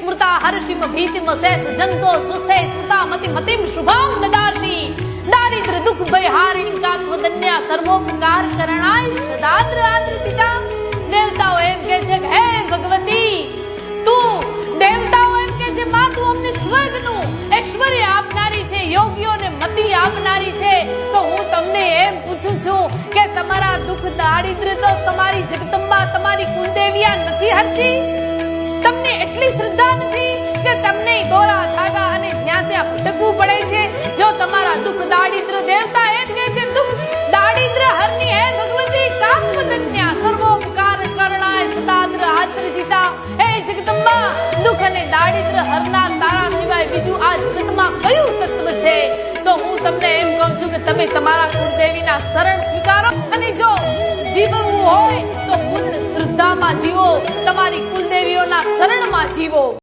स्मृता हर्षिम भीतिम शेष जंतो स्वस्थे स्मृता मति मतिम शुभम ददाशी दारिद्र दुख भय हारिणी कात्मदन्या सर्वोपकार करणाय सदाद्र आद्रचिता देवताओ एम के છે હે ભગવતી તું દેવતાઓ એમ કે છે માં તું અમને સ્વર્ગનું ઐશ્વર્ય આપનારી છે યોગીઓને મતિ આપનારી છે તો હું તમને એમ પૂછું છું કે તમારા દુઃખ દારિદ્ર્ય તો તમારી જગદંબા તમારી કુલદેવિયા નથી હરતી તમને એટલી શ્રદ્ધા નથી કે તમને દોરા ધાગા અને જ્યાં ત્યાં ભટકવું પડે છે જો તમારા દુઃખ દારિદ્ર્ય દેવતા એમ કે છે દુઃખ દારિદ્ર્ય હરની હે ભગવતી કાત્મદન્યા સર્વોપકાર કરણાય સદાદ્ર આદ્રજીતા હે જગદંબા દુઃખ અને દારિદ્ર્ય હરનાર તારા સિવાય બીજું આ જગતમાં કયું તત્વ છે તો હું તમને એમ કહું છું કે તમે તમારા કુળદેવીના શરણ સ્વીકારો અને જો જીવવું હોય તો પૂર્ણ શ્રદ્ધામાં જીવો તમારી કુલદેવીઓના શરણમાં જીવો।